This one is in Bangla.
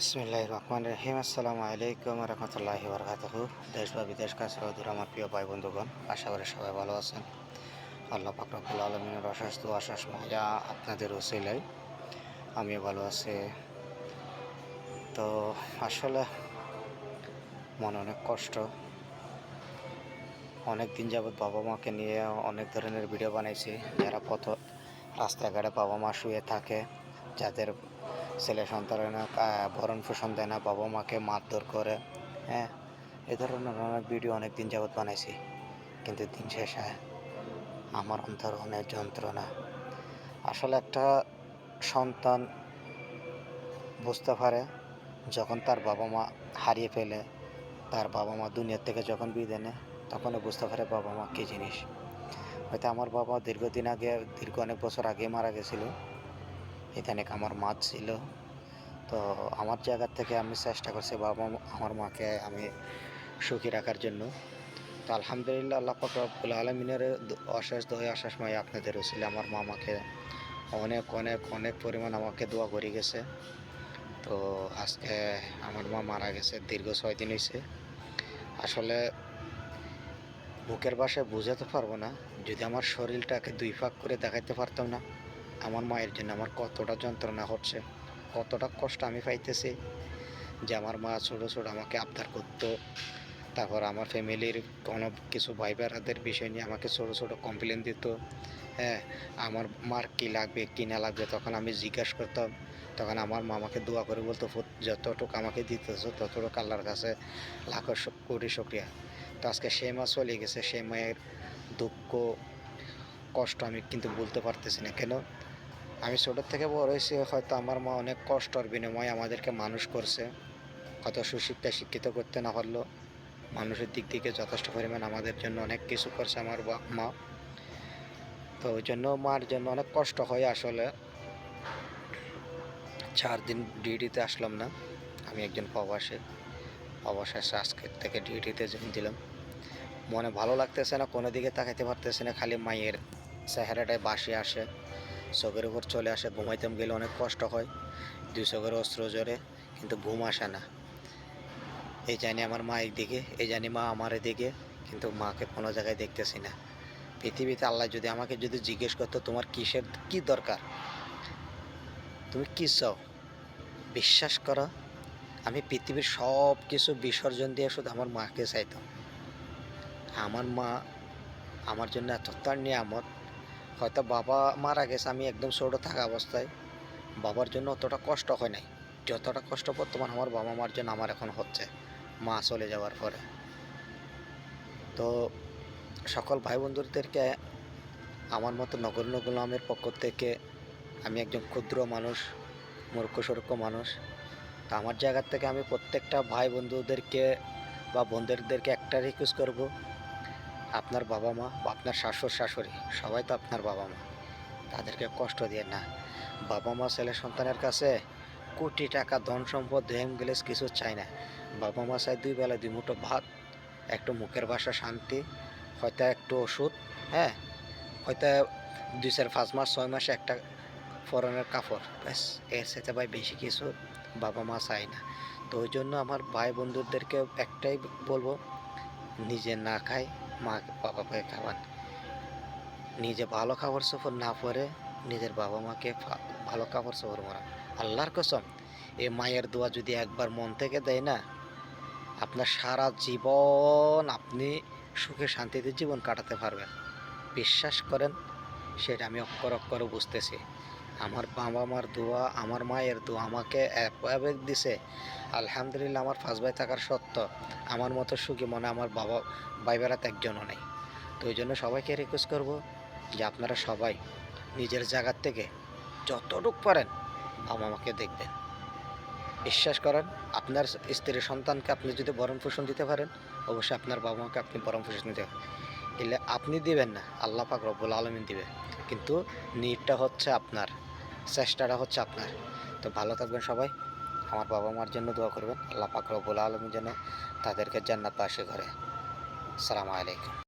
বিসমিল্লাহির রহমানির রহিম। আসসালামু আলাইকুম রহমতুল্লাহি বরকাতুহু। দেশ বা বিদেশ কাছে দূর আমার প্রিয় ভাই বন্ধুগণ, আশা করি সবাই ভালো আছেন। আল্লাহ পাক রব্বুল আলামিনের অশেষ দোয়া অশেষ মায়া আপনাদের ওসিলায় আমিও ভালো আছি। তো আসলে মনে অনেক কষ্ট। অনেক দিন যাবৎ বাবা মাকে নিয়ে অনেক ধরনের ভিডিও বানাইছি। যারা রাস্তাঘাটে বাবা মা শুয়ে থাকে, যাদের ছেলে সন্তানেরা ভরণ পোষণ দেয় না, বাবা মাকে মারধর করে, হ্যাঁ, এ ধরনের অনেক ভিডিও অনেক দিন যাবৎ বানাইছি। কিন্তু দিন শেষে আমার অন্তর অনেক যন্ত্রণা। আসলে একটা সন্তান বুঝতে পারে যখন তার বাবা মা হারিয়ে ফেলে, তার বাবা মা দুনিয়ার থেকে যখন বিদায় নেয়, তখনও বুঝতে পারে বাবা মা কী জিনিস। হয়তো আমার বাবা দীর্ঘ অনেক বছর আগে মারা গেছিল, এখানে আমার মা ছিল। তো আমার জায়গা থেকে আমি চেষ্টা করছি আমার মাকে আমি সুখী রাখার জন্য। তো আলহামদুলিল্লাহ, আল্লাহ পাক রব্বুল আলামিনের অশেষ দয়া অশেষ মায়া আপনাদের ছিল। আমার মা আমাকে অনেক অনেক অনেক পরিমাণ আমাকে দোয়া করে গেছে। তো আজকে আমার মা মারা গেছে, দীর্ঘ 6 দিন হয়েছে। আসলে মুখের ভাষায় বোঝাতে পারবো না। যদি আমার শরীরটাকে 2 ভাগ করে দেখাইতে পারতাম না, আমার মায়ের জন্য আমার কতটা যন্ত্রণা হচ্ছে, কতটা কষ্ট আমি পাইতেছি। যে আমার মা ছোটো ছোটো আমাকে আবদার করতো, তারপর আমার ফ্যামিলির কোনো কিছু ভাই বেড়াদের বিষয় নিয়ে আমাকে ছোটো ছোটো কমপ্লেন দিত। হ্যাঁ, আমার মার কী লাগবে কী না লাগবে তখন আমি জিজ্ঞাসা করতাম। তখন আমার মা আমাকে দোয়া করে বলতো, যতটুকু আমাকে দিতেছো ততটুকু আল্লাহর কাছে লাখো কোটি শুকরিয়া। তো আজকে সে মা চলে গেছে, সে মায়ের দুঃখ কষ্ট আমি কিন্তু বলতে পারতেছি না। কেন? আমি ছোটোর থেকে বড় হয়েছি, হয়তো আমার মা অনেক কষ্টর বিনিময়ে আমাদেরকে মানুষ করছে। কত সুশিক্ষায় শিক্ষিত করতে না পারলেও মানুষের দিক থেকে যথেষ্ট পরিমাণ আমাদের জন্য অনেক কিছু করছে আমার মা। তো ওই জন্য মার জন্য অনেক কষ্ট হয়। আসলে 4 দিন ডিউটিতে আসলাম না, আমি একজন প্রবাসী। অবশেষে আজকের থেকে ডিউটিতে জয়েন দিলাম। মনে ভালো লাগতেছে না, কোনো দিকে তাকাইতে পারতেছে না, খালি মায়ের চেহারাটায় বাসি আসে, চোখের উপর চলে আসে। ঘুমাইতে গেলে অনেক কষ্ট হয়, 2 চোখের অস্ত্র জোরে, কিন্তু ঘুম আসে না। এই জানি আমার মা একদিকে, এই জানি মা আমার এদিকে, কিন্তু মাকে কোনো জায়গায় দেখতেছি না। পৃথিবীতে আল্লাহ যদি আমাকে জিজ্ঞেস করতো তোমার কিসের কি দরকার, তুমি কী চাও, বিশ্বাস করো আমি পৃথিবীর সব কিছু বিসর্জন দিয়ে শুধু আমার মাকে চাইতাম। আমার মা আমার জন্য এতটা নিয়ামত। হয়তো বাবা মারা গেছে আমি একদম ছোটো থাকা অবস্থায়, বাবার জন্য অতটা কষ্ট হয় নাই যতটা কষ্ট বর্তমান আমার বাবা মার জন্য আমার এখন হচ্ছে, মা চলে যাওয়ার পরে। তো সকল ভাই বন্ধুদেরকে আমার মতো নগণ্য গোলামের পক্ষ থেকে, আমি একজন ক্ষুদ্র মানুষ, মূর্খ মানুষ। তো আমার জায়গা থেকে আমি প্রত্যেকটা ভাই বন্ধুদেরকে বা বোনদেরকে একটা রিকোয়েস্ট করব, আপনার বাবা মা বা আপনার শাশুড় শাশুড়ি সবাই তো আপনার বাবা মা, তাদেরকে কষ্ট দিয়ে না। বাবা মা ছেলে সন্তানের কাছে কোটি টাকা ধন সম্পদ দেহেমগেলেস কিছু চায় না। বাবা মা চায় 2 বেলা 2 মুঠো ভাত, একটু মুখের ভাষা শান্তি, হয়তো একটু ওষুধ, হ্যাঁ, হয়তো 2-4-5 মাস 6 মাসে একটা পরনের কাপড়, ব্যাস। এর সাথে ভাই বেশি কিছু বাবা মা চায় না। তো ওই জন্য আমার ভাই বন্ধুদেরকে একটাই বলবো, নিজে না খাই মা বাবাকে খাওয়ান। নিজে ভালো কাপড় চোপড় না পরে নিজের বাবা মাকে ভালো কাপড় চোপড় পরান। আল্লাহর কসম, এই মায়ের দোয়া যদি একবার মন থেকে দেয় না, আপনার সারা জীবন আপনি সুখে শান্তিতে জীবন কাটাতে পারবেন। বিশ্বাস করেন, সেটা আমি অক্ষর অক্ষরে বুঝতেছি। আমার বাবা মার দোয়া, আমার মায়ের দোয়া আমাকে এভাবে দিছে। আলহামদুলিল্লাহ, আমার 5 ভাই থাকার সত্ত্বেও আমার মতো সুখী মনে আমার ভাই বেড়াতে একজনও নেই। তো ওই জন্য সবাইকে রিকোয়েস্ট করব যে আপনারা সবাই নিজের জায়গার থেকে যতটুকু পারেন বাবা মাকে দেখবেন। বিশ্বাস করেন, আপনার স্ত্রী সন্তানকে আপনি যদি ভরণ পোষণ দিতে পারেন, অবশ্যই আপনার বাবা মাকে আপনি ভরণ পোষণ দিতে পারেন। এলে আপনি দিবেন না, আল্লাহ পাক রব্বুল আলামিন দিবে। কিন্তু নিডটা হচ্ছে আপনার, চেষ্টাটা হচ্ছে আপনার। তো ভালো থাকবেন সবাই। আমার বাবা মার জন্য দোয়া করবেন, আল্লাহ পাক রব্বুল আলামিন যেন তাদেরকে জান্নাতবাসী করে। আসসালামু আলাইকুম।